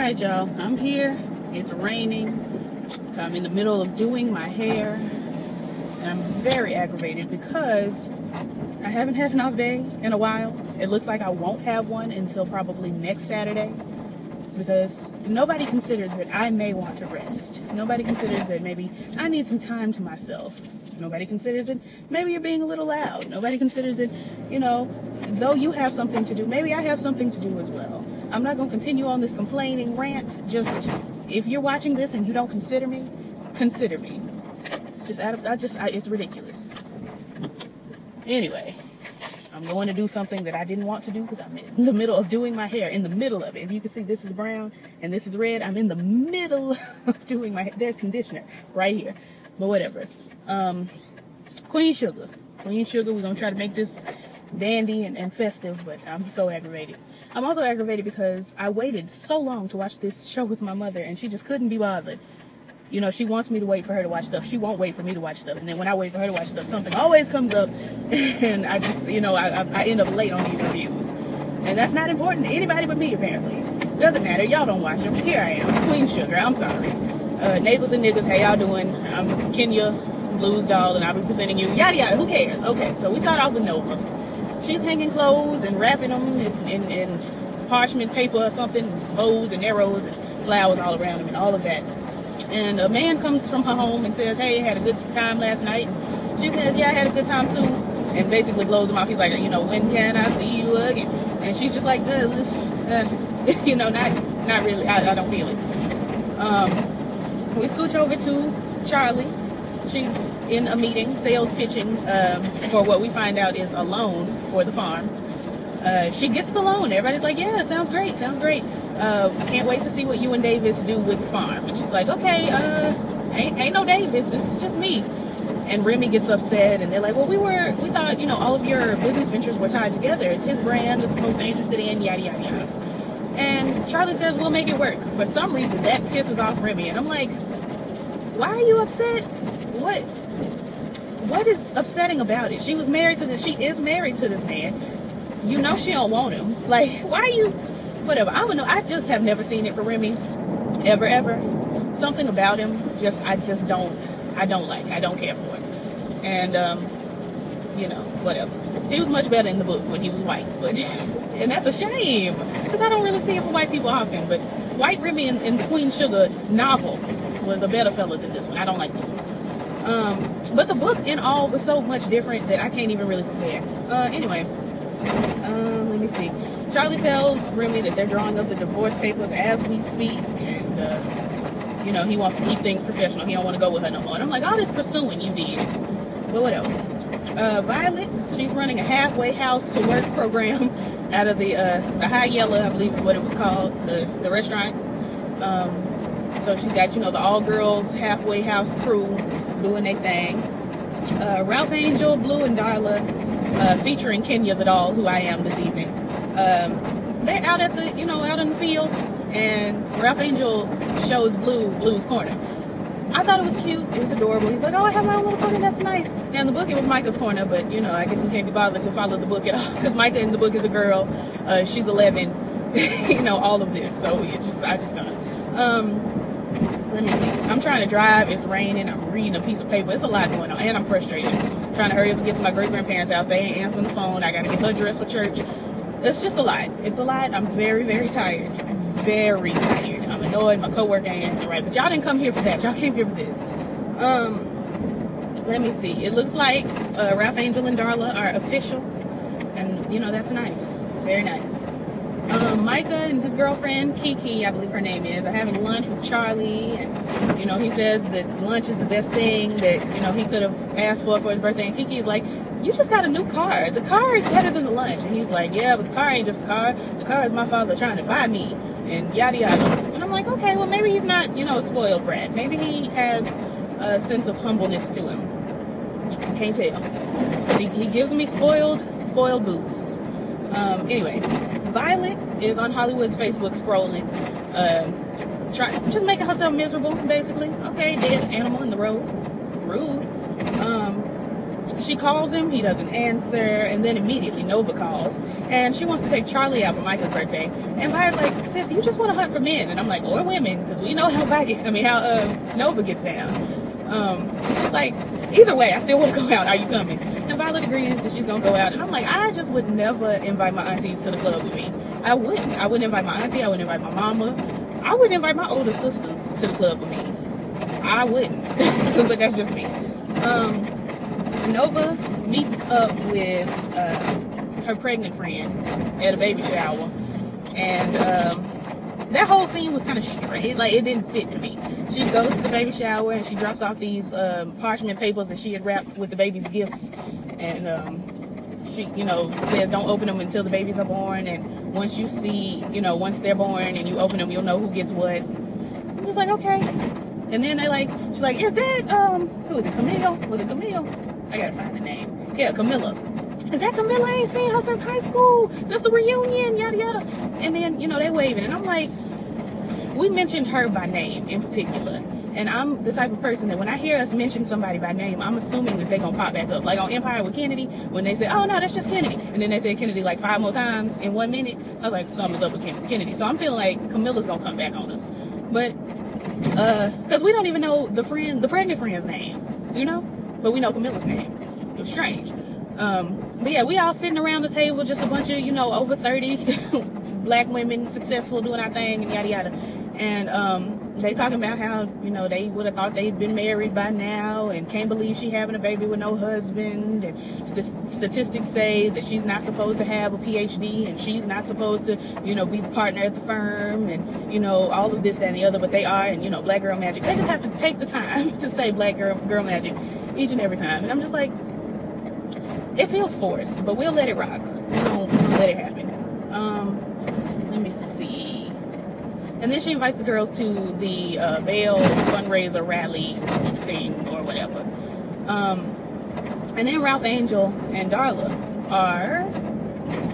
Alright, y'all, I'm here. It's raining. I'm in the middle of doing my hair. And I'm very aggravated because I haven't had an off day in a while. It looks like I won't have one until probably next Saturday. Because nobody considers that I may want to rest. Nobody considers that maybe I need some time to myself. Nobody considers that maybe you're being a little loud. Nobody considers that, you know, though you have something to do, maybe I have something to do as well. I'm not going to continue on this complaining rant. Just, if you're watching this and you don't consider me, consider me. It's just, it's ridiculous. Anyway, I'm going to do something that I didn't want to do because I'm in the middle of doing my hair. In the middle of it. If you can see, this is brown and this is red. I'm in the middle of doing my hair. There's conditioner right here. But whatever. Queen Sugar. Queen Sugar, we're going to try to make this dandy and festive, but I'm so aggravated. I'm also aggravated because I waited so long to watch this show with my mother, and she just couldn't be bothered. You know, she wants me to wait for her to watch stuff. She won't wait for me to watch stuff. And then when I wait for her to watch stuff, something always comes up, and I just, you know, I end up late on these reviews. And that's not important to anybody but me, apparently. Doesn't matter. Y'all don't watch them. Here I am, Queen Sugar. I'm sorry. Neighbors and niggas, how y'all doing? I'm Kenya Blues Doll, and I'll be presenting you. Yada yada. Who cares? Okay, so we start off with Nova. She's hanging clothes and wrapping them in parchment paper or something, bows and arrows and flowers all around them and all of that. And a man comes from her home and says, hey, had a good time last night. And she says, yeah, I had a good time too. And basically blows him off. He's like, you know, when can I see you again? And she's just like, you know, not really. I don't feel it. We scooch over to Charlie. She's in a meeting, sales pitching for what we find out is a loan for the farm. She gets the loan. Everybody's like, yeah, sounds great, sounds great. Can't wait to see what you and Davis do with the farm. And she's like, okay, ain't no Davis, this is just me. And Remy gets upset, and they're like, well, we thought, you know, all of your business ventures were tied together. It's his brand that the folks are interested in, yada, yada, yada. And Charlie says, we'll make it work. For some reason, that pisses off Remy. And I'm like, why are you upset? What is upsetting about it? She is married to this man. You know she don't want him. Like, why are you, whatever. I don't know. I just have never seen it for Remy. Ever. Something about him, I don't like. I don't care for it. And, you know, whatever. He was much better in the book when he was white. But, and that's a shame. Because I don't really see it for white people often. But White Remy in the Queen Sugar novel was a better fella than this one. I don't like this one. But the book in all was so much different that I can't even really compare. Anyway, let me see. Charlie tells Remy that they're drawing up the divorce papers as we speak, and you know, he wants to keep things professional. He don't want to go with her no more. And I'm like, all this pursuing you did, but whatever. Violet, she's running a halfway house to work program out of the High Yellow, I believe is what it was called, the restaurant. So she's got, you know, the all-girls halfway house crew doing their thing. Ralph Angel, Blue, and Darla, featuring Kenya the doll, who I am this evening. They're out at the, you know, out in the fields, and Ralph Angel shows Blue's corner. I thought it was cute. It was adorable. He's like, oh, I have my own little corner. That's nice. Now, in the book, it was Micah's corner, but, you know, I guess we can't be bothered to follow the book at all, because Micah in the book is a girl. She's 11. You know, all of this. So, I just don't. Let me see. I'm trying to drive. It's raining. I'm reading a piece of paper. It's a lot going on. And I'm frustrated. Trying to hurry up and get to my great-grandparents' house. They ain't answering the phone. I got to get her dressed for church. It's just a lot. It's a lot. I'm very, very tired. I'm very tired. I'm annoyed. My coworker ain't acting right. But y'all didn't come here for that. Y'all came here for this. Let me see. It looks like Ralph Angel and Darla are official. And, you know, that's nice. It's very nice. Micah and his girlfriend, Kiki, I believe her name is, are having lunch with Charlie. And, you know, he says that lunch is the best thing that, you know, he could have asked for his birthday. And Kiki is like, you just got a new car. The car is better than the lunch. And he's like, yeah, but the car ain't just a car. The car is my father trying to buy me. And yada yada. And I'm like, okay, well, maybe he's not, you know, a spoiled brat. Maybe he has a sense of humbleness to him. I can't tell. But he gives me spoiled boots. Anyway, Violet is on Hollywood's Facebook scrolling, just making herself miserable, basically. Okay, dead animal in the road. Rude. she calls him, he doesn't answer, and then immediately Nova calls, and she wants to take Charlie out for Micah's birthday. And Vi's like, sis, you just want to hunt for men. And I'm like, or women, because we know how Nova gets down. And she's like, either way, I still want to go out. Are you coming? And Violet agrees that she's gonna go out, and I'm like, I just would never invite my aunties to the club with me. I wouldn't invite my auntie. I wouldn't invite my mama. I wouldn't invite my older sisters to the club with me. I wouldn't. But that's just me. Nova meets up with her pregnant friend at a baby shower, and that whole scene was kind of strange. Like, it didn't fit to me. She goes to the baby shower and she drops off these parchment papers that she had wrapped with the baby's gifts, and she, says don't open them until the babies are born, and once you see, once they're born and you open them, you'll know who gets what. I was like, okay. And then she's like, is that, who is it, Camille? Was it Camille? I gotta find the name. Yeah, Camilla. Is that Camilla? I ain't seen her since high school, since the reunion, yada yada. And then, they waving, and I'm like, we mentioned her by name in particular. And I'm the type of person that when I hear us mention somebody by name, I'm assuming that they're gonna pop back up. Like on Empire with Kennedy, when they say, oh no, that's just Kennedy. And then they say Kennedy like 5 more times in 1 minute. I was like, something's up with Kennedy. So I'm feeling like Camilla's gonna come back on us. But, cause we don't even know the pregnant friend's name, but we know Camilla's name. It was strange. But yeah, we all sitting around the table, just a bunch of, over 30 black women, successful, doing our thing, and yada yada. And they talking about how, they would have thought they'd been married by now, and can't believe she having a baby with no husband, and statistics say that she's not supposed to have a PhD, and she's not supposed to, be the partner at the firm, and, all of this, that, and the other, but they are, and, Black Girl Magic. They just have to take the time to say Black Girl Magic each and every time. And I'm just like, it feels forced, but we'll let it rock. We'll let it happen. Let me see. And then she invites the girls to the Bail fundraiser rally thing or whatever. And then Ralph Angel and Darla are...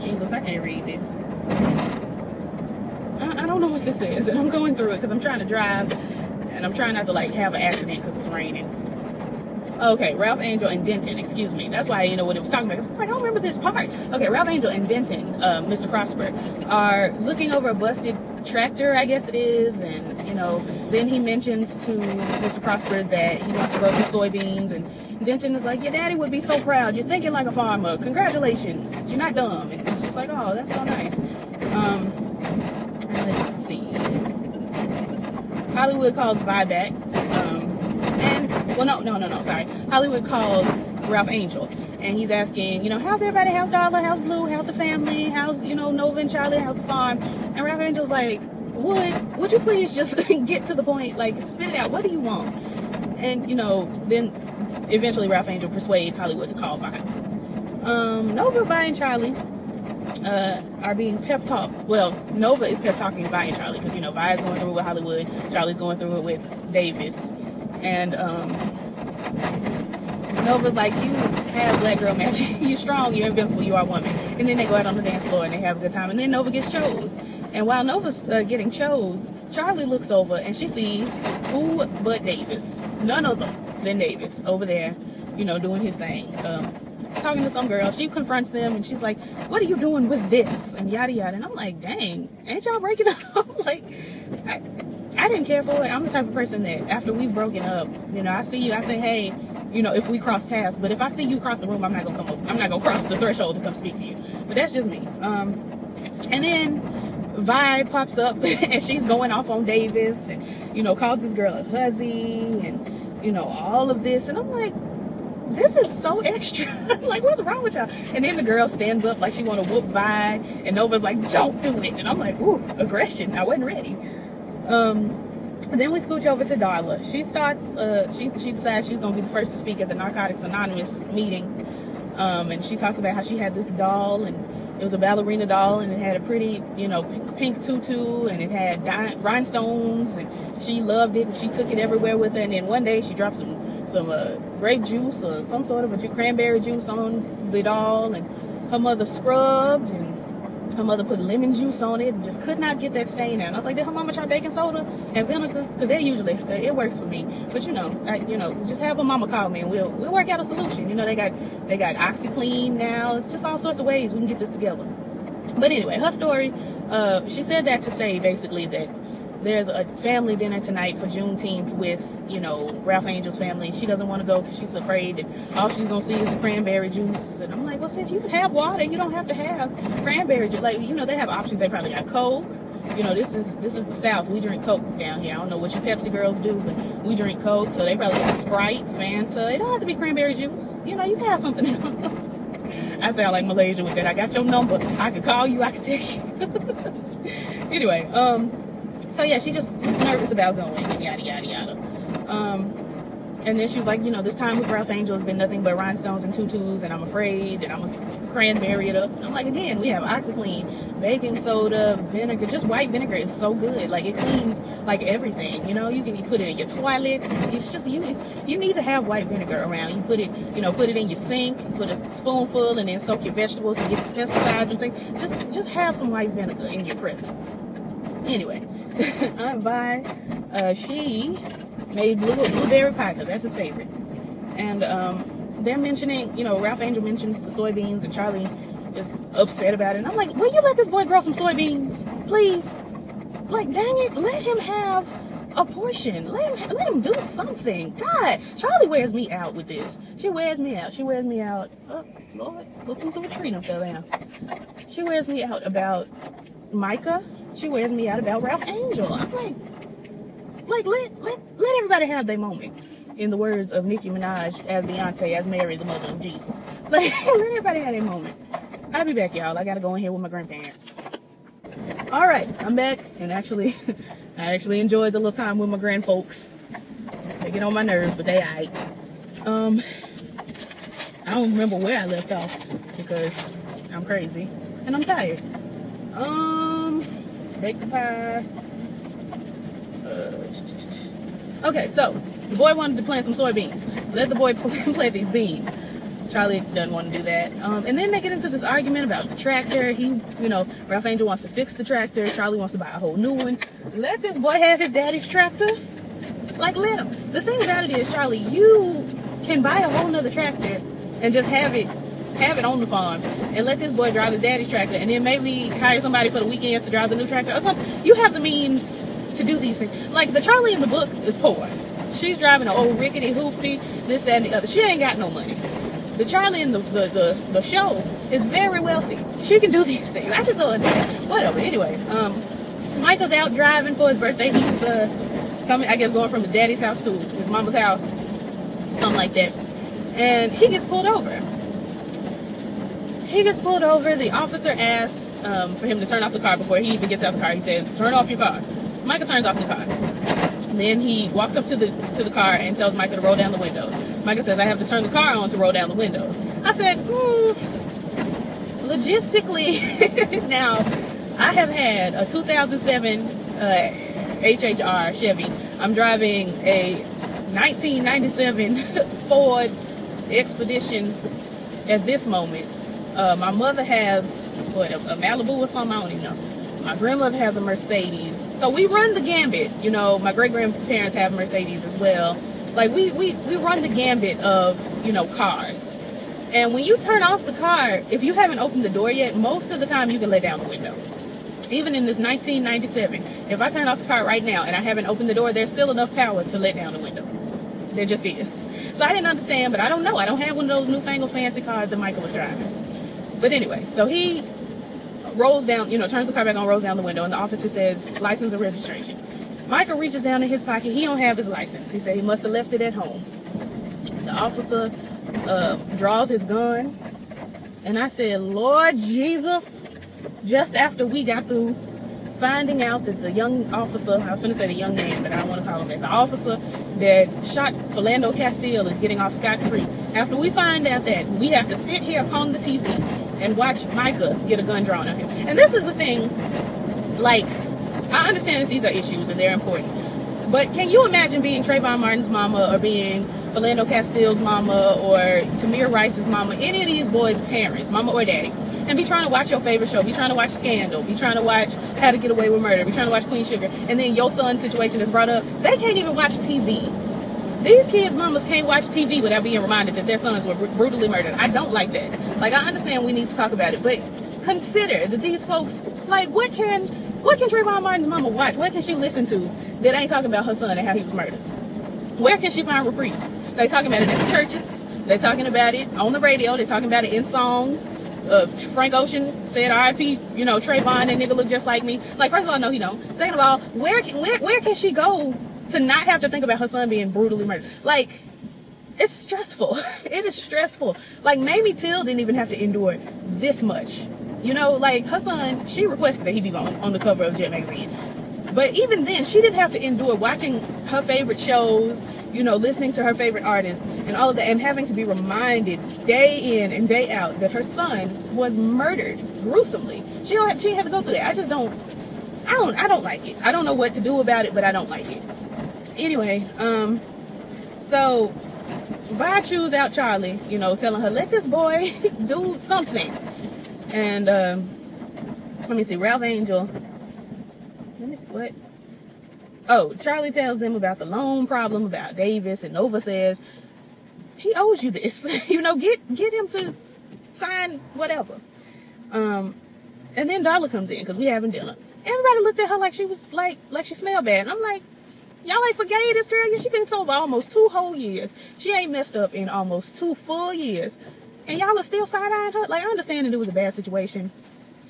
Jesus, I can't read this. I don't know what this is, and I'm going through it because I'm trying to drive, and I'm trying not to have an accident because it's raining. Okay, Ralph Angel and Denton, excuse me. That's why I know what it was talking about. It's like, I don't remember this part. Okay, Ralph Angel and Denton, Mr. Prosper, are looking over a busted tractor, I guess it is. And, then he mentions to Mr. Prosper that he wants to grow some soybeans. And Denton is like, your daddy would be so proud. You're thinking like a farmer. Congratulations. You're not dumb. And it's just like, oh, that's so nice. Let's see. Hollywood calls Vi back. No, sorry. Hollywood calls Ralph Angel, and he's asking, how's everybody? How's Darla? How's Blue? How's the family? How's, Nova and Charlie? How's the farm? And Ralph Angel's like, would you please just get to the point? Like, spit it out. What do you want? And, then eventually Ralph Angel persuades Hollywood to call Vi. Nova, Vi, and Charlie are being pep talked. Well, Nova is pep talking Vi and Charlie because, Vi is going through it with Hollywood. Charlie's going through it with Davis. And Nova's like, you have Black Girl Magic. You're strong, you're invincible, you are a woman. And then they go out on the dance floor and they have a good time. And then Nova gets chose. And while Nova's getting chose, Charlie looks over and she sees who but Davis. None other than Davis over there, doing his thing. Talking to some girl. She confronts them and she's like, what are you doing with this? And yada yada. And I'm like, dang, ain't y'all breaking up? Like, I didn't care for it. I'm the type of person that after we've broken up, I see you, I say, hey, if we cross paths, but if I see you across the room, I'm not gonna come up, I'm not gonna cross the threshold to come speak to you. But that's just me. And then Vi pops up and she's going off on Davis and, calls this girl a hussy and, all of this. And I'm like, this is so extra. Like, what's wrong with y'all? And then the girl stands up like she want to whoop Vi, and Nova's like, don't do it. And I'm like, ooh, aggression. I wasn't ready. Then we scooch over to Darla. She starts, she decides she's going to be the first to speak at the Narcotics Anonymous meeting. And she talks about how she had this doll, and it was a ballerina doll, and it had a pretty, pink tutu, and it had rhinestones, and she loved it, and she took it everywhere with her. And then one day she dropped some grape juice or some sort of a cranberry juice on the doll, and her mother scrubbed and Her mother put lemon juice on it and just could not get that stain out. And I was like, did her mama try baking soda and vinegar? Because that usually, it works for me. But just have her mama call me and we'll work out a solution. They got OxyClean now. It's just all sorts of ways we can get this together. But anyway, her story, she said that to say basically that there's a family dinner tonight for Juneteenth with, Ralph Angel's family. She doesn't want to go because she's afraid that all she's going to see is the cranberry juice. And I'm like, well, sis, you can have water. You don't have to have cranberry juice. Like, they have options. They probably got Coke. This is the South. We drink Coke down here. I don't know what you Pepsi girls do, but we drink Coke. So they probably got Sprite, Fanta. It don't have to be cranberry juice. You can have something else. I sound like Malaysia with that. I got your number. I can call you. I can text you. Anyway, so yeah, she just was nervous about going and yada, yada, yada. And then she was like, this time with Ralph Angel has been nothing but rhinestones and tutus, and I'm afraid that I'm going to cranberry it up. And I'm like, again, we have OxyClean, baking soda, vinegar. Just white vinegar is so good. Like, it cleans, like, everything. You can put it in your toilets. It's just, you need to have white vinegar around. You put it, put it in your sink, put a spoonful, and then soak your vegetables to get the pesticides and things. Just have some white vinegar in your presence. Anyway, Aunt Vi, she made blueberry pie because that's his favorite. And they're mentioning, Ralph Angel mentions the soybeans, and Charlie is upset about it. And I'm like, will you let this boy grow some soybeans, please? Like, dang it, let him have a portion. Let him do something. God, Charlie wears me out with this. She wears me out. Oh, Lord, little piece of a tree done fell down. She wears me out about Micah. She wears me out about Ralph Angel. I'm like, let everybody have their moment. In the words of Nicki Minaj as Beyonce, as Mary, the mother of Jesus. Like, let everybody have their moment. I'll be back, y'all. I gotta go in here with my grandparents. All right, I'm back, and I actually enjoyed the little time with my grandfolks. They get on my nerves, but they aight. I don't remember where I left off because I'm crazy and I'm tired. Bake the pie. Okay, so the boy wanted to plant some soybeans. Let the boy plant these beans. Charlie doesn't want to do that. And then they get into this argument about the tractor. Ralph Angel wants to fix the tractor. Charlie wants to buy a whole new one. Let this boy have his daddy's tractor. Like, let him. The thing about it is, Charlie, you can buy a whole nother tractor and just have it on the farm and let this boy drive his daddy's tractor, and then maybe hire somebody for the weekends to drive the new tractor or something. You have the means to do these things. Like, the Charlie in the book is poor. She's driving an old rickety hoopty, this, that, and the other. She ain't got no money. The Charlie in the show is very wealthy. She can do these things. I just don't understand. Whatever. Anyway, Michael's out driving for his birthday. He's coming, I guess, going from his daddy's house to his mama's house, something like that. And he gets pulled over. The officer asks for him to turn off the car. Before he even gets out of the car, he says, "Turn off your car." Michael turns off the car. Then he walks up to the car and tells Michael to roll down the windows. Michael says, "I have to turn the car on to roll down the windows." I said, logistically, now, I have had a 2007 HHR Chevy. I'm driving a 1997 Ford Expedition at this moment. My mother has, a Malibu or something? I don't even know. My grandmother has a Mercedes. So we run the gambit. My great-grandparents have Mercedes as well. Like, we run the gambit of, cars. And when you turn off the car, if you haven't opened the door yet, most of the time you can let down the window. Even in this 1997, if I turn off the car right now and I haven't opened the door, there's still enough power to let down the window. There just is. So I didn't understand, but I don't know. I don't have one of those newfangled fancy cars that Michael was driving. But anyway, so he rolls down, turns the car back on, rolls down the window, and the officer says, "License or registration." Michael reaches down in his pocket. He don't have his license. He said he must have left it at home. The officer draws his gun, and I said, "Lord Jesus," just after we got through finding out that the young officer, I was going to say the young man, but I don't want to call him that, the officer that shot Philando Castile is getting off scot-free. After we find out that, we have to sit here upon the TV and watch Micah get a gun drawn on him. And this is the thing, like, I understand that these are issues and they're important, but can you imagine being Trayvon Martin's mama or being Philando Castile's mama or Tamir Rice's mama, any of these boys' parents, mama or daddy, and be trying to watch your favorite show, be trying to watch Scandal, be trying to watch How to Get Away with Murder, be trying to watch Queen Sugar, and then your son's situation is brought up. They can't even watch TV. These kids' mamas can't watch TV without being reminded that their sons were brutally murdered. I don't like that. Like, I understand we need to talk about it, but consider that these folks, like, what can Trayvon Martin's mama watch? What can she listen to that ain't talking about her son and how he was murdered? Where can she find reprieve? They talking about it in the churches. They talking about it on the radio. They talking about it in songs. Frank Ocean said R.I.P. You know, Trayvon, that nigga look just like me. Like, first of all, no, he don't. Second of all, where can she go to not have to think about her son being brutally murdered? Like, it's stressful. It is stressful. Like, Mamie Till didn't even have to endure this much. You know, like, her son, she requested that he be on the cover of Jet magazine. But even then, she didn't have to endure watching her favorite shows, you know, listening to her favorite artists and all of that, and having to be reminded day in and day out that her son was murdered gruesomely. She didn't have to go through that. I don't like it. I don't know what to do about it, but I don't like it. Anyway, so Vi chews out Charlie, you know, telling her, let this boy do something. And let me see, Ralph Angel. Let me see what. Oh, Charlie tells them about the loan problem, about Davis, and Nova says he owes you this. You know, get him to sign whatever. And then Darla comes in because we having dinner. Everybody looked at her like she was like she smelled bad. And I'm like, y'all ain't forgave this girl? Yeah, she been sober almost 2 whole years. She ain't messed up in almost 2 full years. And y'all are still side-eyeing her? Like, I understand that it was a bad situation,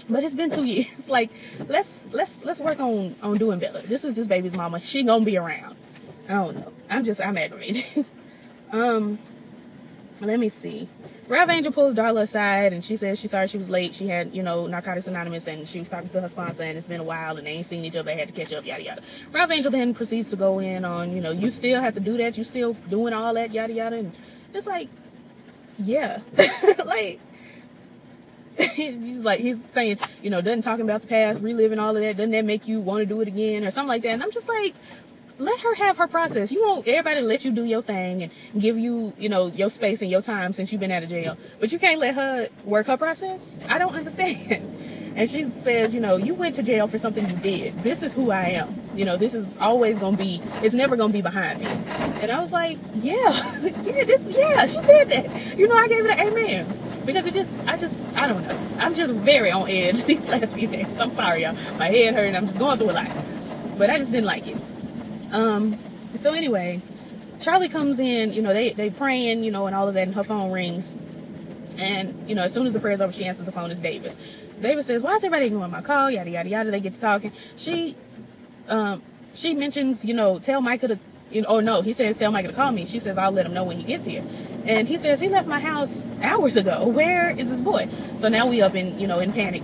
but it's been 2 years. Like, let's work on doing better. This is this baby's mama. She gonna be around. I don't know. I'm aggravated. Let me see. Ralph Angel pulls Darla aside and she says she's sorry she was late. She had, you know, Narcotics Anonymous and she was talking to her sponsor and it's been a while and they ain't seen each other. They had to catch up, yada yada. Ralph Angel then proceeds to go in on, you know, you still have to do that. You still doing all that, yada yada. And it's like, yeah. Like, he's saying, you know, doesn't talking about the past, reliving all of that, doesn't that make you want to do it again or something like that? And I'm just like, let her have her process. You want everybody to let you do your thing and give you, you know, your space and your time since you've been out of jail. But you can't let her work her process? I don't understand. And she says, you know, you went to jail for something you did. This is who I am. You know, this is always going to be, it's never going to be behind me. And I was like, yeah, she said that. You know, I gave it an amen. Because I don't know. I'm just very on edge these last few days. I'm sorry, y'all. My head hurt and I'm just going through a lot. But I just didn't like it. So anyway, Charlie comes in, you know, they praying, you know, and all of that, and her phone rings. And, you know, as soon as the prayer's over, she answers the phone. It's Davis. Davis says, why is everybody ignoring my call? Yada, yada, yada. They get to talking. She mentions, you know, tell Micah to, you know, or no, he says, tell Micah to call me. She says, I'll let him know when he gets here. And he says, he left my house hours ago. Where is this boy? So now we up in, you know, in panic.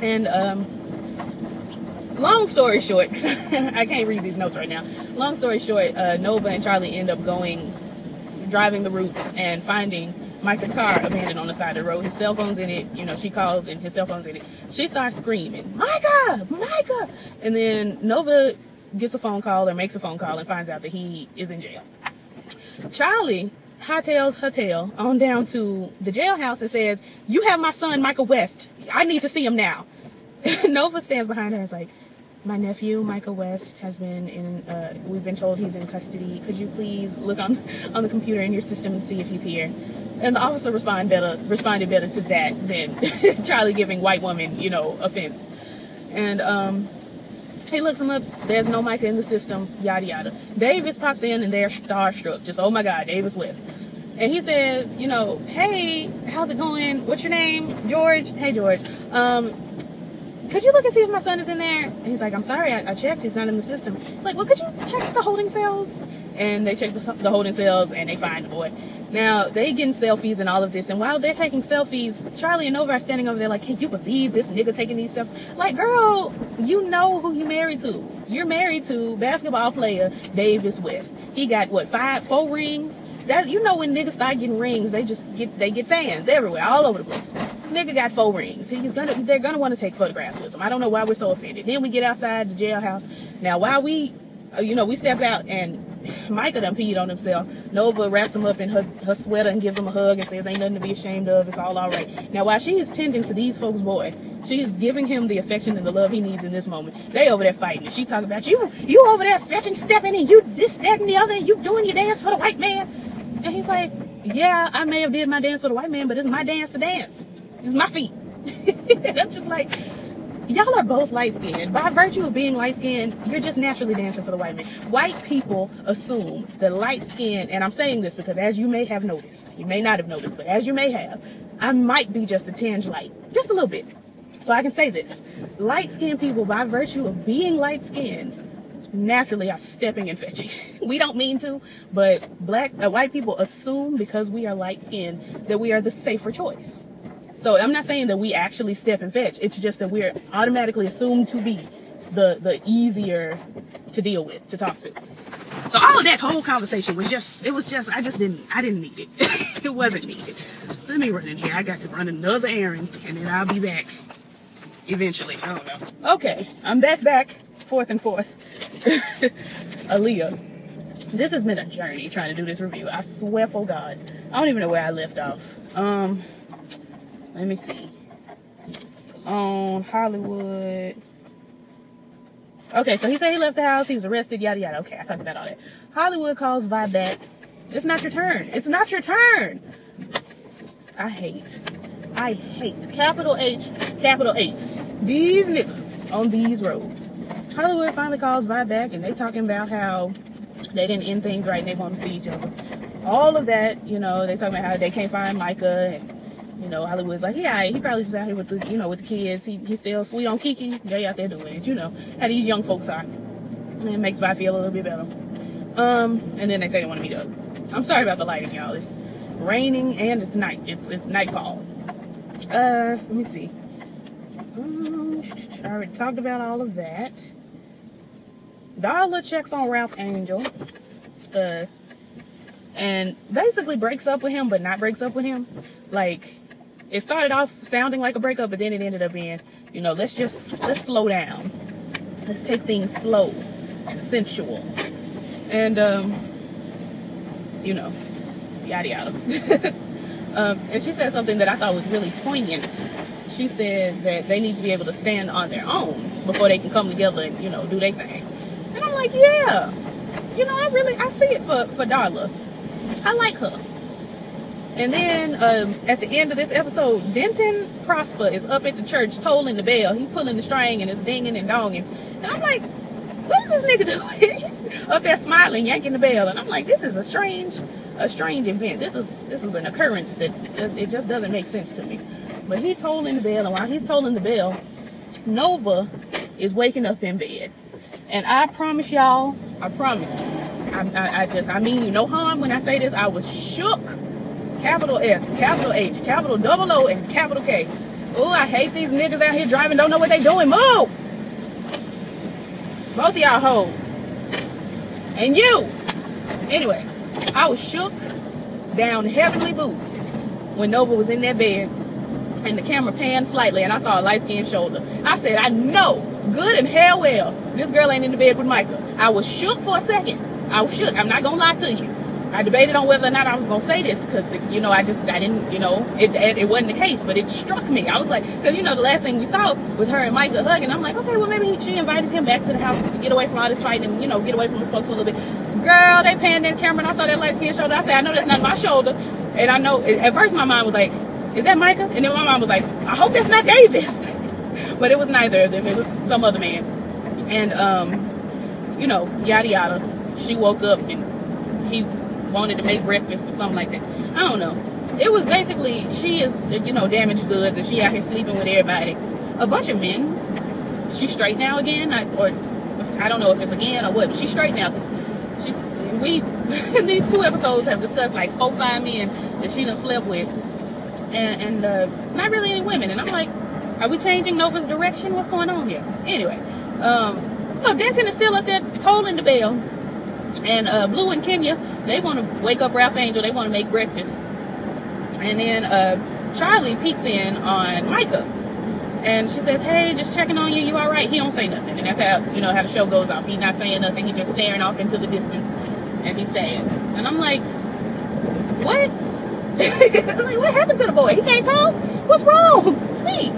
And, long story short, I can't read these notes right now. Long story short, Nova and Charlie end up driving the routes and finding Micah's car abandoned on the side of the road. His cell phone's in it. You know, she calls and his cell phone's in it. She starts screaming, Micah! Micah! And then Nova gets a phone call or makes a phone call and finds out that he is in jail. Charlie hightails her tail on down to the jailhouse and says, you have my son, Michael West. I need to see him now. Nova stands behind her and is like, my nephew, Michael West, has been in, we've been told he's in custody. Could you please look on the computer in your system and see if he's here? And the officer responded better to that than Charlie giving white woman, you know, offense. And he looks him up. There's no Micah in the system, yada, yada. Davis pops in and they're starstruck. Just, oh my God, Davis West. And he says, you know, hey, how's it going? What's your name? George. Hey, George. Could you look and see if my son is in there? And he's like, I'm sorry, I checked. He's not in the system. He's like, well, could you check the holding cells? And they check the holding cells and they find the boy. Now, they getting selfies and all of this. And while they're taking selfies, Charlie and Nova are standing over there like, can you believe this nigga taking these selfies? Like, girl, you know who you married to. You're married to basketball player Davis West. He got, what, 4 rings? That, you know, when niggas start getting rings, they get fans everywhere, all over the place. This nigga got 4 rings. They're gonna want to take photographs with him. I don't know why we're so offended. Then we get outside the jailhouse. Now, while we step out and Micah done peed on himself. Nova wraps him up in her sweater and gives him a hug and says, ain't nothing to be ashamed of. It's all right. Now, while she is tending to these folks' boy, she is giving him the affection and the love he needs in this moment. They over there fighting. And she talking about, you over there fetching, stepping, and you this, that, and the other, and you doing your dance for the white man. And he's like, yeah, I may have did my dance for the white man, but it's my dance to dance. It's my feet. And I'm just like, y'all are both light-skinned. By virtue of being light-skinned, you're just naturally dancing for the white man. White people assume that light-skinned, and I'm saying this because as you may have noticed, you may not have noticed, but as you may have, I might be just a tinge light. Just a little bit. So I can say this. Light-skinned people, by virtue of being light-skinned, naturally are stepping and fetching. We don't mean to, but white people assume because we are light-skinned that we are the safer choice. So I'm not saying that we actually step and fetch. It's just that we're automatically assumed to be the easier to deal with, to talk to. So all of that whole conversation was just, I didn't need it. It wasn't needed. Let me run in here. I got to run another errand and then I'll be back eventually. I don't know. Okay, I'm back, forth and forth. Aaliyah. This has been a journey trying to do this review. I swear for God. I don't even know where I left off. Let me see. On Hollywood. Okay, so he said he left the house. He was arrested, yada, yada. Okay, I talked about all that. Hollywood calls Vi back. It's not your turn. It's not your turn. I hate. Capital H, capital 8. These niggas on these roads. Hollywood finally calls Vi back, and they talking about how they didn't end things right and they want to see each other. All of that, you know, they talking about how they can't find Micah and you know, Hollywood's like, yeah, he probably just out here with the, you know, with the kids. He's still sweet on Kiki. They out there doing it, you know, how these young folks are. And it makes Vi feel a little bit better. And then they say they want to meet up. I'm sorry about the lighting, y'all. It's raining and it's night. It's nightfall. Let me see. I already talked about all of that. Darla checks on Ralph Angel. And basically breaks up with him, but not breaks up with him. Like, it started off sounding like a breakup, but then it ended up being, you know, let's slow down. Let's take things slow and sensual. And, you know, yada yada. And she said something that I thought was really poignant. She said that they need to be able to stand on their own before they can come together and, you know, do their thing. And I'm like, yeah. You know, I see it for Darla. I like her. And then at the end of this episode, Denton Prosper is up at the church tolling the bell. He's pulling the string and it's dinging and donging. And I'm like, what is this nigga doing? He's up there smiling, yanking the bell. And I'm like, this is a strange event. This is an occurrence that it just doesn't make sense to me. But he's tolling the bell, and while he's tolling the bell, Nova is waking up in bed. And I promise y'all, I mean you no harm when I say this, I was shook. Capital S, capital H, capital double O, and capital K. Oh, I hate these niggas out here driving, don't know what they doing. Move! Both of y'all hoes. And you! Anyway, I was shook down heavenly boots when Nova was in that bed and the camera panned slightly and I saw a light-skinned shoulder. I said, I know good and hell well this girl ain't in the bed with Micah. I was shook for a second. I was shook. I'm not gonna lie to you. I debated on whether or not I was gonna say this because, you know, I didn't, you know, it wasn't the case, but it struck me. I was like, because, you know, the last thing we saw was her and Micah hugging. I'm like, okay, well, maybe she invited him back to the house to get away from all this fighting and, you know, get away from his folks a little bit. Girl, they panned that camera and I saw that light-skinned shoulder. I said, I know that's not my shoulder. And I know, at first my mind was like, is that Micah? And then my mom was like, I hope that's not Davis. But it was neither of them. It was some other man. And, you know, yada yada. She woke up and he wanted to make breakfast or something like that. I don't know. It was basically, she is, you know, damaged goods and she out here sleeping with everybody. A bunch of men. She's straight now again, or I don't know if it's again or what, but she's straight now. We in these 2 episodes have discussed like 4 or 5 men that she done slept with, and not really any women. And I'm like, are we changing Nova's direction? What's going on here? Anyway, so Denton is still up there tolling the bell, and Blue and Kenya, they want to wake up Ralph Angel. They want to make breakfast, and then Charlie peeks in on Micah, and she says, "Hey, just checking on you. You all right?" He don't say nothing, and that's how, you know, how the show goes off. He's not saying nothing. He's just staring off into the distance. and he's sad. And I'm like, what? I'm like, what happened to the boy? He can't talk? What's wrong? Speak.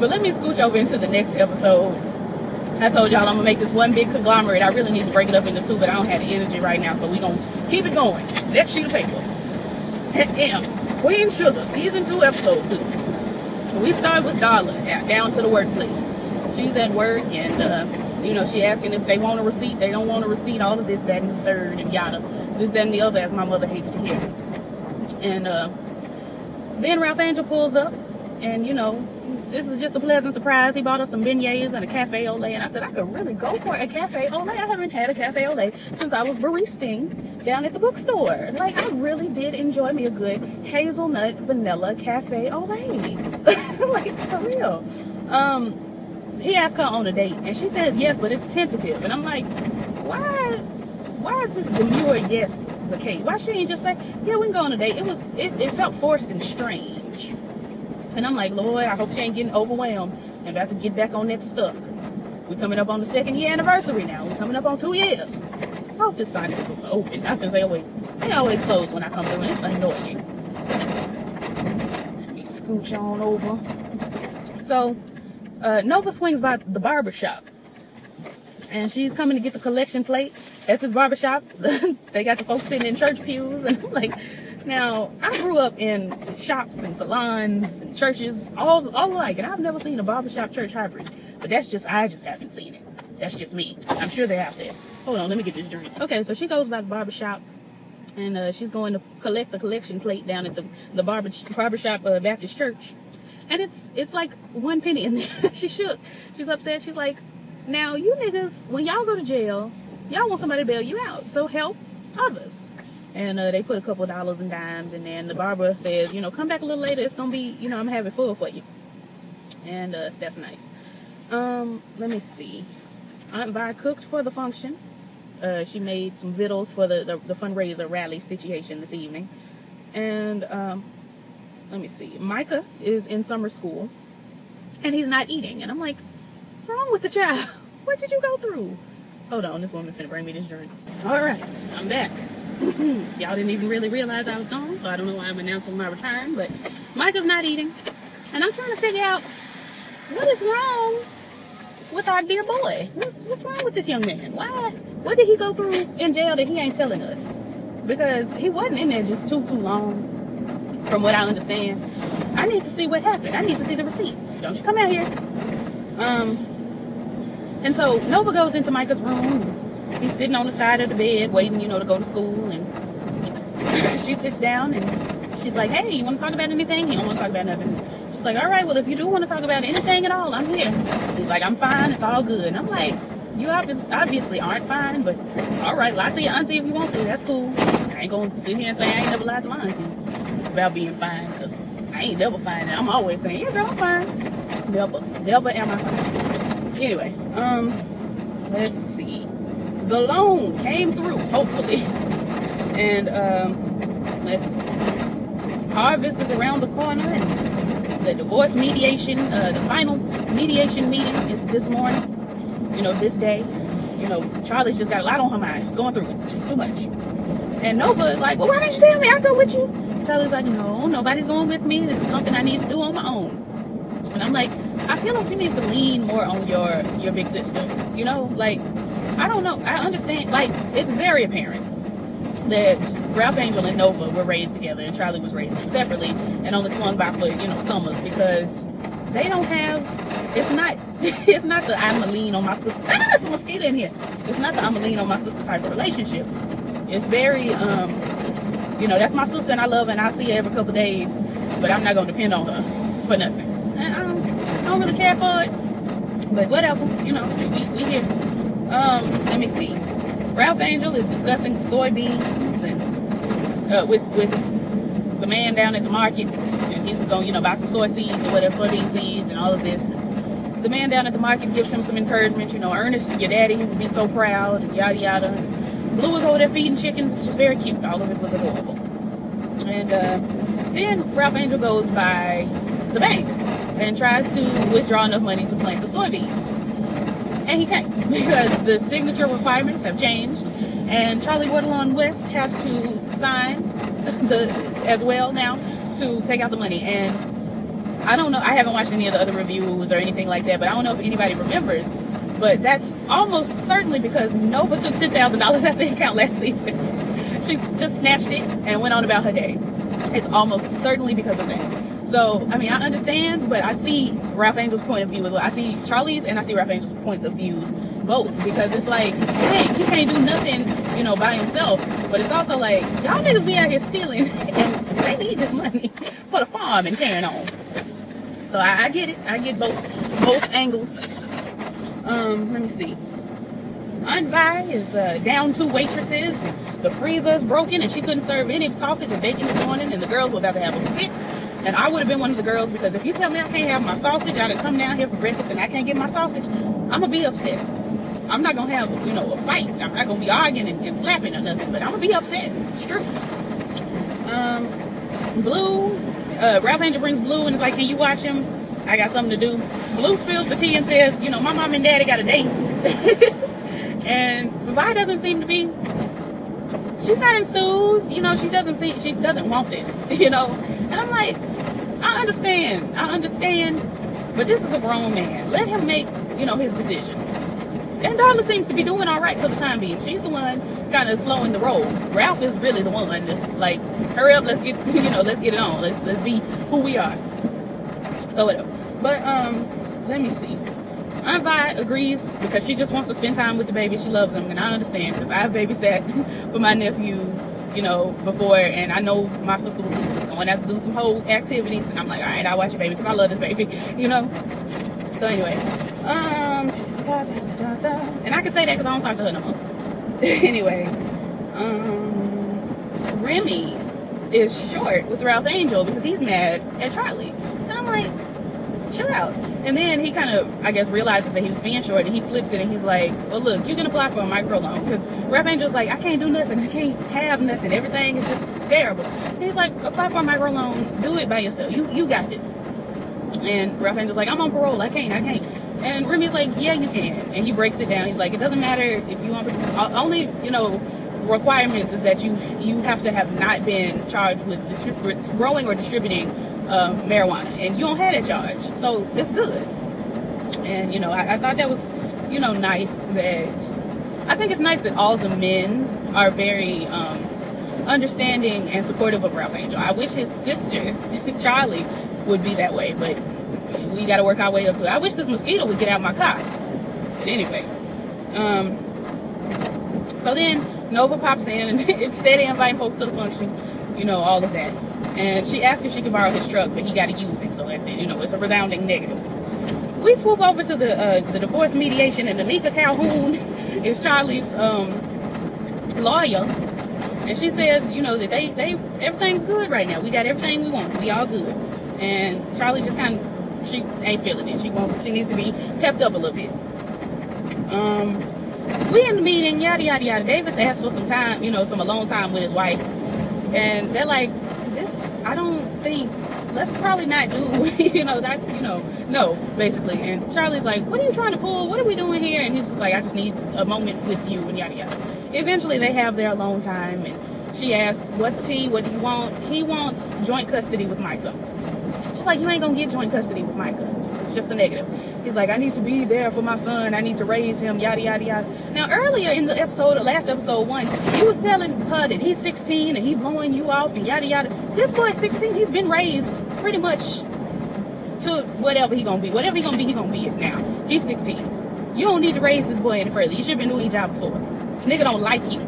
But let me scooch over into the next episode. I told y'all I'm gonna make this one big conglomerate. I really need to break it up into two, but I don't have the energy right now, so we gonna keep it going. Next sheet of paper. Queen Sugar, season 2, episode 2. We start with Darla down to the workplace. She's at work, and you know, she asking if they want a receipt. They don't want a receipt. All of this, that, and the third, and yada. This, that, and the other, as my mother hates to hear. And then Ralph Angel pulls up, and you know, this is just a pleasant surprise. He bought us some beignets and a cafe au lait, and I said I could really go for a cafe au lait. I haven't had a cafe au lait since I was baristing down at the bookstore. Like, I really did enjoy me a good hazelnut vanilla cafe au lait. Like, for real. He asked her on a date, and she says yes, but it's tentative. And I'm like, why is this demure yes the case? Why she ain't just say, yeah, we can go on a date? It felt forced and strange. And I'm like, Lord, I hope she ain't getting overwhelmed and about to get back on that stuff, because we're coming up on the 2nd year anniversary now. We're coming up on 2 years. I hope this sign is open. I can say, oh wait, they always close when I come through, and it's annoying. Let me scooch on over. So Nova swings by the barber shop, and she's coming to get the collection plate at this barber shop. They got the folks sitting in church pews, and I'm like, now I grew up in shops and salons and churches all alike, and I've never seen a barbershop church hybrid. But I just haven't seen it. That's just me. I'm sure they're out there. Hold on, let me get this drink. Okay, so she goes by the barbershop, and she's going to collect the collection plate down at the barbershop Baptist church. And it's like 1 penny in there. She shook. She's upset. She's like, now you niggas, when y'all go to jail, y'all want somebody to bail you out. So help others. And they put a couple of dollars and dimes, and then the barber says, you know, come back a little later. It's going to be, you know, I'm going to have it full for you. And that's nice. Let me see. Aunt Vi cooked for the function. She made some vittles for the fundraiser rally situation this evening. And let me see. Micah is in summer school, and he's not eating. And I'm like, what's wrong with the child? What did you go through? Hold on, this woman finna bring me this drink. All right, I'm back. Y'all didn't even really realize I was gone, so I don't know why I'm announcing my return. But Micah's not eating, and I'm trying to figure out what is wrong with our dear boy. What's wrong with this young man? Why? What did he go through in jail that he ain't telling us? Because he wasn't in there just too long. From what I understand, I need to see what happened. I need to see the receipts. Don't you come out here. And so Nova goes into Micah's room. He's sitting on the side of the bed waiting, you know, to go to school. And she sits down and she's like, hey, you want to talk about anything? He don't want to talk about nothing. She's like, all right, well, if you do want to talk about anything at all, I'm here. He's like, I'm fine. It's all good. And I'm like, you obviously aren't fine, but all right, lie to your auntie if you want to. That's cool. I ain't going to sit here and say I ain't never lied to my auntie about being fine, because I ain't never fine. And I'm always saying, yeah, girl, I'm fine. Never am I fine. Anyway, let's see. The loan came through, hopefully. And let's see. Harvest is around the corner, and the divorce mediation, the final mediation meeting is this morning. You know, this day. You know, Charlie's just got a lot on her mind. She's going through it. It's just too much. And Nova is like, well, why didn't you tell me? I'll go with you. Charlie's like, no, nobody's going with me. This is something I need to do on my own. And I'm like, I feel like you need to lean more on your big sister. You know, like, I don't know. I understand. Like, it's very apparent that Ralph Angel and Nova were raised together, and Charlie was raised separately and only swung by for, you know, summers, because they don't have, it's not the I'm gonna lean on my sister. Ah, there's a mosquito in here. It's not the I'm gonna lean on my sister type of relationship. It's very, you know, that's my sister and I love her and I see her every couple of days, but I'm not gonna depend on her for nothing. And I don't really care for it, but whatever, you know, we here. Let me see. Ralph Angel is discussing soybeans and with the man down at the market, and he's going, you know, buy some soy seeds or whatever, soybean seeds and all of this. The man down at the market gives him some encouragement, you know, Ernest, your daddy, he would be so proud, and yada yada. Blue was over there feeding chickens. It's just very cute. All of it was adorable. And then Ralph Angel goes by the bank and tries to withdraw enough money to plant the soybeans. And he can't, because the signature requirements have changed. And Charlie Waterlawn West has to sign as well now to take out the money. And I don't know, I haven't watched any of the other reviews or anything like that, but I don't know if anybody remembers, but that's almost certainly because Nova took $10,000 out the account last season. She's just snatched it and went on about her day. It's almost certainly because of that. So, I mean, I understand, but I see Ralph Angel's point of view as well. I see Charlie's and I see Ralph Angel's points of views both, because it's like, hey, he can't do nothing, you know, by himself. But it's also like, y'all niggas be out here stealing and they need this money for the farm and carrying on. So I get it. I get both angles. Let me see. Aunt Vi is down 2 waitresses. The freezer is broken and she couldn't serve any sausage and bacon this morning, and the girls were about to have a fit. And I would have been one of the girls, because if you tell me I can't have my sausage, I done come down here for breakfast and I can't get my sausage, I'm gonna be upset. I'm not gonna have, you know, a fight. I'm not gonna be arguing and slapping or nothing, but I'm gonna be upset. It's true. Blue, Ralph Angel brings Blue and is like, can you watch him? I got something to do. Blue spills the tea and says, you know, my mom and daddy got a date. And Vi doesn't seem to be, she's not enthused, you know, she doesn't want this, you know. And I'm like, I understand, but this is a grown man. Let him make, you know, his decisions. And Darla seems to be doing all right for the time being. She's the one kind of slowing the roll. Ralph is really the one that's like, hurry up, let's get, you know, let's get it on. Let's be who we are. So whatever. But let me see. Aunt Vi agrees because she just wants to spend time with the baby. She loves him, and I understand, because I've babysat for my nephew, you know, before, and I know my sister was going out to do some whole activities, and I'm like, all right, I'll watch your baby because I love this baby, you know. So anyway, and I can say that because I don't talk to her no more. Anyway, Remy is short with Ralph Angel because he's mad at Charlie, and I'm like, chill out. And then he kind of, I guess, realizes that he was being short, and he flips it and he's like, well, look, you can apply for a microloan, because Ralph Angel's like, I can't do nothing, I can't have nothing, everything is just terrible. And he's like, apply for a microloan, do it by yourself, you got this. And Ralph Angel's like, I'm on parole, I can't. And Remy's like, yeah, you can. And he breaks it down. He's like, it doesn't matter if you want, only, you know, requirements is that you have to have not been charged with growing or distributing marijuana, and you don't have that charge, so it's good. And you know, I thought that was, you know, nice. That I think it's nice that all the men are very understanding and supportive of Ralph Angel. I wish his sister Charlie would be that way, but we got to work our way up to it. I wish this mosquito would get out of my car. But anyway, so then Nova pops in and instead of inviting folks to the function, you know, all of that. And she asked if she could borrow his truck, but he got to use it. So, you know, it's a resounding negative. We swoop over to the divorce mediation, and Anika Calhoun is Charlie's lawyer. And she says, you know, that everything's good right now. We got everything we want. We all good. And Charlie just kind of, she ain't feeling it. She needs to be pepped up a little bit. We in the meeting, yada, yada, yada. Davis asked for some time, you know, some alone time with his wife. And they're like, I don't think, let's probably not do, you know, that, you know, no, basically. And Charlie's like, what are you trying to pull? What are we doing here? And he's just like, I just need a moment with you, and yada, yada. Eventually, they have their alone time, and she asks, what's tea? What do you want? He wants joint custody with Micah. She's like, you ain't gonna get joint custody with Micah. It's just a negative. He's like, I need to be there for my son. I need to raise him, yada, yada, yada. Now, earlier in the last episode 1, he was telling her that he's 16 and he's blowing you off and yada, yada. This boy's 16. He's been raised pretty much to whatever he gonna be. Whatever he gonna be it now. He's 16. You don't need to raise this boy any further. You should have been doing your job before. This nigga don't like you.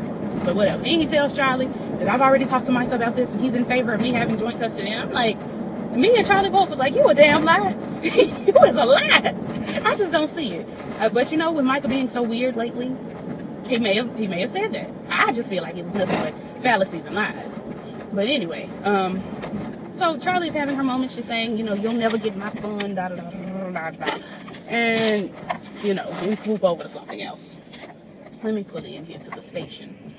But whatever. And he tells Charlie that I've already talked to Micah about this and he's in favor of me having joint custody. And I'm like, me and Charlie both was like, you a damn lie. You was a lie. I just don't see it. But you know, with Micah being so weird lately, he may have said that. I just feel like it was nothing but fallacies and lies. But anyway, so Charlie's having her moment. She's saying, you know, you'll never get my son, da da da da da da. And you know, we swoop over to something else. Let me put it in here to the station.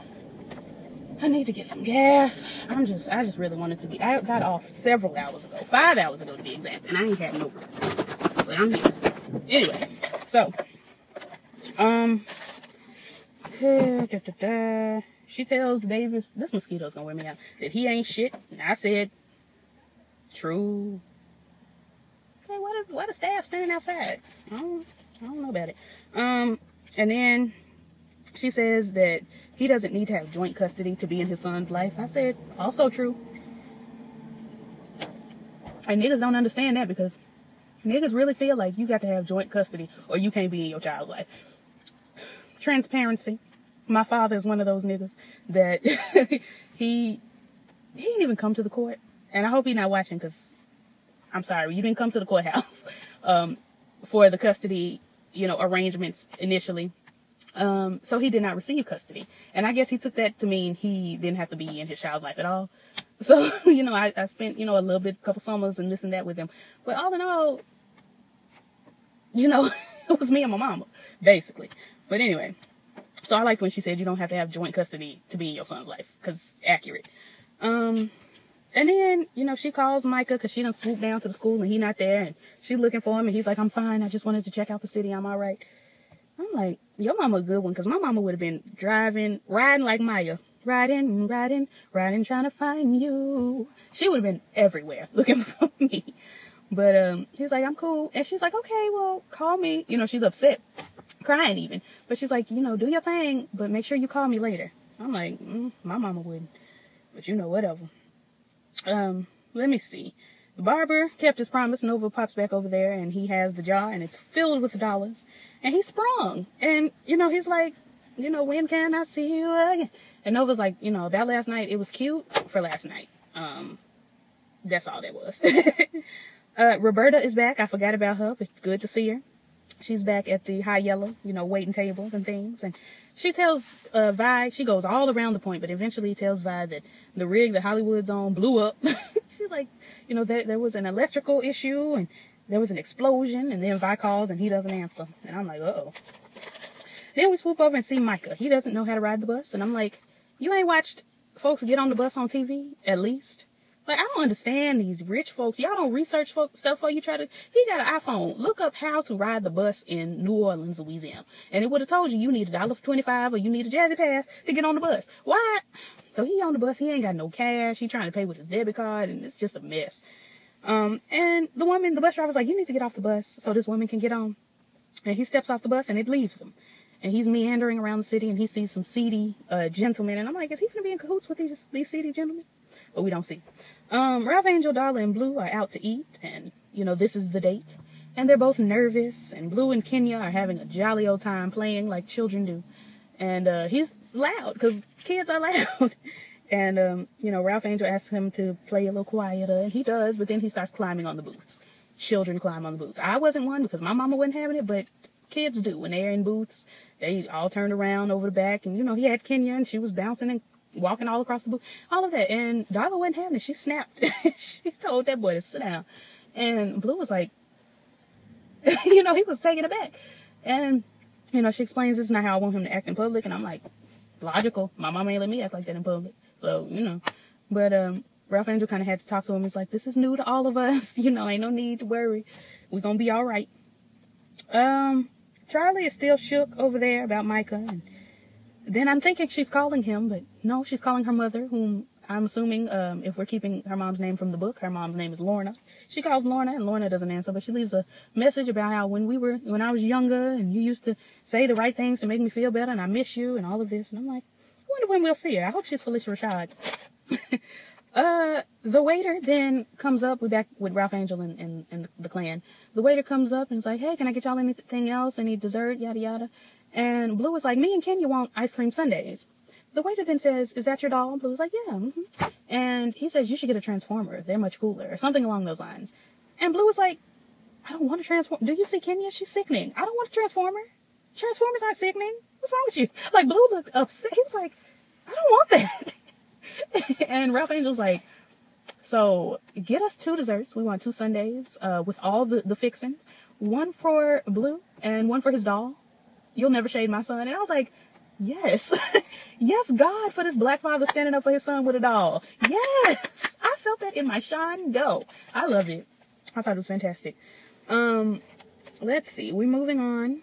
I need to get some gas. I just really wanted to be. I got off several hours ago, 5 hours ago to be exact, and I ain't had no rest. But I'm here. Anyway, so She tells Davis, this mosquito's gonna wear me out, that he ain't shit. And I said, true. Okay, why the staff standing outside? I don't know about it. And then she says that he doesn't need to have joint custody to be in his son's life. I said, also true. And niggas don't understand that, because niggas really feel like you got to have joint custody or you can't be in your child's life. Transparency. My father is one of those niggas that he didn't even come to the court. And I hope he's not watching, because I'm sorry, you didn't come to the courthouse for the custody, arrangements initially. So he did not receive custody. And I guess he took that to mean he didn't have to be in his child's life at all. So, I spent, a little bit, couple summers and this and that with him. But all in all, it was me and my mama, basically. But anyway, so I liked when she said you don't have to have joint custody to be in your son's life, because accurate. And then, she calls Micah because she done swooped down to the school and he not there. And she looking for him and he's like, I'm fine. I just wanted to check out the city. I'm all right. I'm like, your mama a good one, because my mama would have been riding like Maya. Riding, trying to find you. She would have been everywhere looking for me. But he's like, I'm cool. And she's like, okay, well, call me. She's upset, crying even. But she's like, do your thing, but make sure you call me later. I'm like, my mama wouldn't. But whatever. Let me see. The barber kept his promise. Nova pops back over there, and he has the jar, and it's filled with dollars. And he sprung. And, he's like, when can I see you again? And Nova's like, about last night, it was cute for last night. That's all that was. Roberta is back. I forgot about her, but good to see her. She's back at the High Yellow, waiting tables and things. And she tells Vi, she goes all around the point, but eventually tells Vi that the rig that Hollywood's on blew up. She's like, there was an electrical issue and there was an explosion. And then Vi calls and he doesn't answer. And I'm like, uh-oh. Then we swoop over and see Micah. He doesn't know how to ride the bus. And I'm like, you ain't watched folks get on the bus on TV, at least? Like, I don't understand these rich folks. Y'all don't research stuff before you try to... He got an iPhone. Look up how to ride the bus in New Orleans, Louisiana. And it would have told you need $1.25 or you need a Jazzy Pass to get on the bus. Why? So he on the bus. He ain't got no cash. He trying to pay with his debit card. And it's just a mess. And the bus driver's like, you need to get off the bus so this woman can get on. And he steps off the bus and it leaves him. And he's meandering around the city and he sees some seedy gentlemen. And I'm like, is he going to be in cahoots with these seedy gentlemen? But we don't see. Ralph Angel, Darla, and Blue are out to eat. And, this is the date. And they're both nervous. And Blue and Kenya are having a jolly old time playing like children do. And he's loud because kids are loud. And, Ralph Angel asks him to play a little quieter. And he does. But then he starts climbing on the booths. Children climb on the booths. I wasn't one because my mama wasn't having it. But kids do. When they're in booths, they all turned around over the back. And, he had Kenya and she was bouncing and walking all across the booth, all of that. And Darla wasn't having it. She snapped. She told that boy to sit down. And Blue was like, he was taken aback. And, she explains this is not how I want him to act in public. And I'm like, logical. My mama ain't let me act like that in public. So, But Ralph Angel kind of had to talk to him. He's like, this is new to all of us. Ain't no need to worry. We're going to be all right. Charlie is still shook over there about Micah. And then I'm thinking she's calling him, but no, she's calling her mother, whom I'm assuming, if we're keeping her mom's name from the book, her mom's name is Lorna. She calls Lorna, and Lorna doesn't answer, but she leaves a message about how when I was younger, and you used to say the right things to make me feel better, and I miss you, and all of this. And I'm like, I wonder when we'll see her. I hope she's Felicia Rashad. The waiter then comes up. We're back with Ralph Angel and the clan. The waiter comes up and is like, hey, can I get y'all anything else? Any dessert? Yada, yada. And Blue was like, me and Kenya want ice cream sundaes. The waiter then says, is that your doll? Blue was like, yeah. Mm-hmm. And he says, you should get a transformer. They're much cooler, or something along those lines. And Blue was like, I don't want a transformer. Do you see Kenya? She's sickening. I don't want a transformer. Transformers aren't sickening. What's wrong with you? Like, Blue looked upset. He was like, I don't want that. And Ralph Angel's like, so get us 2 desserts. We want 2 sundaes with all the fixings. One for Blue and one for his doll. You'll never shade my son. And I was like, yes. Yes, God, for this black father standing up for his son with a doll. Yes. I felt that in my shondo. I loved it. I thought it was fantastic. Let's see. We're moving on.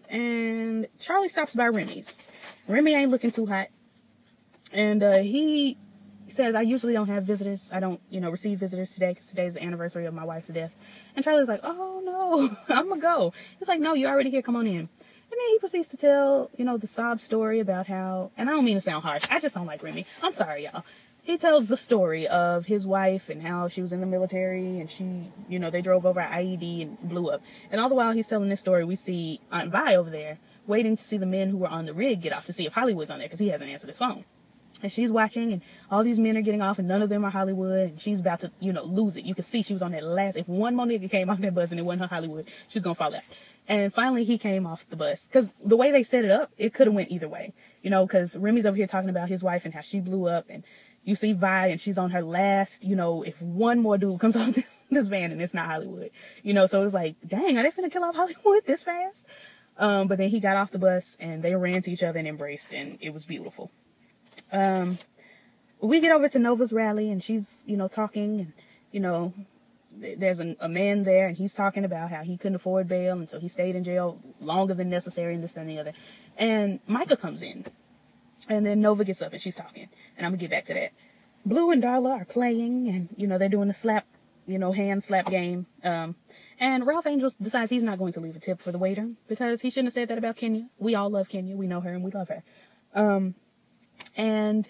And Charlie stops by Remy's. Remy ain't looking too hot. And he says, I usually don't have visitors. I don't, receive visitors today because today's the anniversary of my wife's death. And Charlie's like, oh, no, I'm going to go. He's like, no, you're already here. Come on in. And then he proceeds to tell, the sob story about how, and I don't mean to sound harsh. I just don't like Remy. I'm sorry, y'all. He tells the story of his wife and how she was in the military and she, they drove over an IED and blew up. And all the while he's telling this story, we see Aunt Vi over there waiting to see the men who were on the rig get off to see if Hollywood's on there because he hasn't answered his phone. And she's watching and all these men are getting off and none of them are Hollywood. And she's about to, lose it. You can see she was on that last, if one more nigga came off that bus and it wasn't her Hollywood, she was going to fall out. And finally he came off the bus because the way they set it up, it could have went either way, because Remy's over here talking about his wife and how she blew up and you see Vi and she's on her last, if one more dude comes off this van and it's not Hollywood, so it's like, dang, are they finna kill off Hollywood this fast? But then he got off the bus and they ran to each other and embraced and it was beautiful. We get over to Nova's rally and she's, talking and, there's a man there and he's talking about how he couldn't afford bail and so he stayed in jail longer than necessary and this, that, and the other. And Micah comes in. And then Nova gets up and she's talking. And I'm going to get back to that. Blue and Darla are playing and, they're doing the slap, hand slap game. And Ralph Angel decides he's not going to leave a tip for the waiter because he shouldn't have said that about Kenya. We all love Kenya. We know her and we love her. And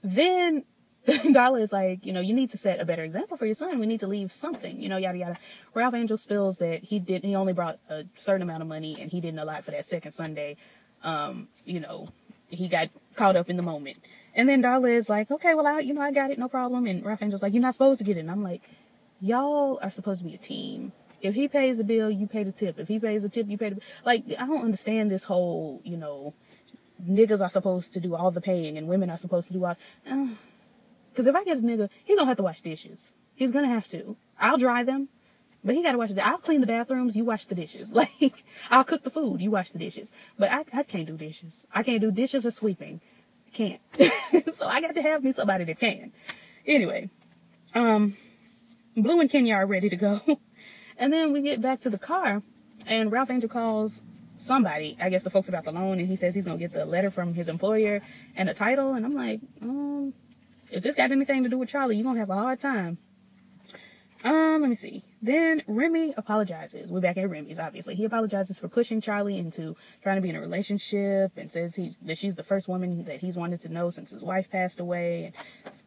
then Darla is like, you need to set a better example for your son. We need to leave something, yada, yada. Ralph Angel spills that he only brought a certain amount of money and he didn't allot for that second Sunday. He got caught up in the moment. And then Darla is like, okay, well, I got it, no problem. And Ralph Angel's like, you're not supposed to get it. And I'm like, y'all are supposed to be a team. If he pays the bill, you pay the tip. If he pays the tip, you pay the... Like, I don't understand this whole, niggas are supposed to do all the paying and women are supposed to do all... Because if I get a nigga, he's going to have to wash dishes. He's going to have to. I'll dry them, but he got to wash the... I'll clean the bathrooms, you wash the dishes. Like, I'll cook the food, you wash the dishes. But I can't do dishes. I can't do dishes or sweeping. Can't. So I got to have me somebody that can. Anyway, Blue and Kenya are ready to go. And then we get back to the car and Ralph Angel calls somebody, I guess the folks about the loan, and he says he's going to get the letter from his employer and the title. And I'm like, if this got anything to do with Charlie, you're going to have a hard time. Let me see. Then Remy apologizes. We're back at Remy's, obviously. He apologizes for pushing Charlie into trying to be in a relationship and says that she's the first woman that he's wanted to know since his wife passed away, and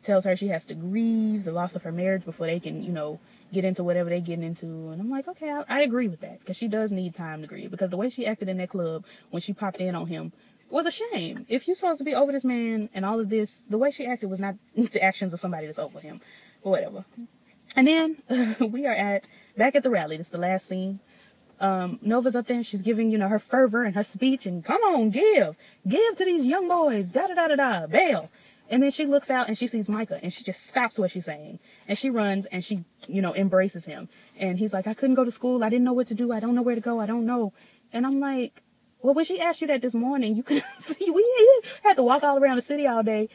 tells her she has to grieve the loss of her marriage before they can, get into whatever they're getting into. And I'm like, okay, I agree with that, because she does need time to grieve, because the way she acted in that club when she popped in on him was a shame. If you're supposed to be over this man and all of this, the way she acted was not the actions of somebody that's over him or whatever. And then we are back at the rally. This is the last scene. Nova's up there and she's giving, her fervor and her speech and come on, give to these young boys, da-da-da-da-da, bail. And then she looks out and she sees Micah and she just stops what she's saying. And she runs and she, embraces him. And he's like, I couldn't go to school. I didn't know what to do. I don't know where to go. I don't know. And I'm like, well, when she asked you that this morning, you could see, we had to walk all around the city all day.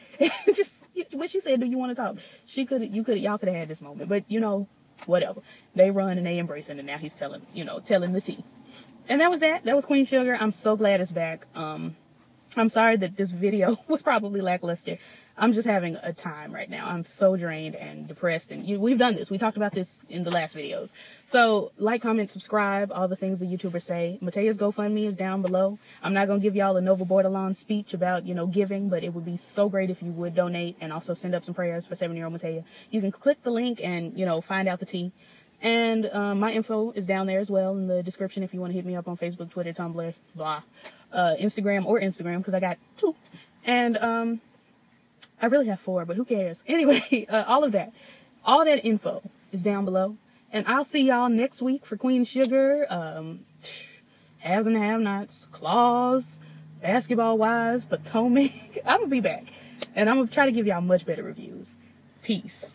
Just when she said, do you want to talk? Y'all could have had this moment, but whatever. They run and they embrace him, and now he's telling the tea. And that was that. That was Queen Sugar. I'm so glad it's back. I'm sorry that this video was probably lackluster. I'm just having a time right now. I'm so drained and depressed. And we've done this. We talked about this in the last videos. So like, comment, subscribe, all the things the YouTubers say. Matea's GoFundMe is down below. I'm not going to give y'all a Nova Bordelon speech about, giving, but it would be so great if you would donate and also send up some prayers for 7-year-old Matea. You can click the link and, find out the tea. And my info is down there as well in the description if you want to hit me up on Facebook, Twitter, Tumblr, blah, Instagram, because I got 2. And I really have 4, but who cares? Anyway, all that info is down below. And I'll see y'all next week for Queen Sugar, Haves and Have-Nots, Claws, Basketball Wives, Potomac. I'm going to be back. And I'm going to try to give y'all much better reviews. Peace.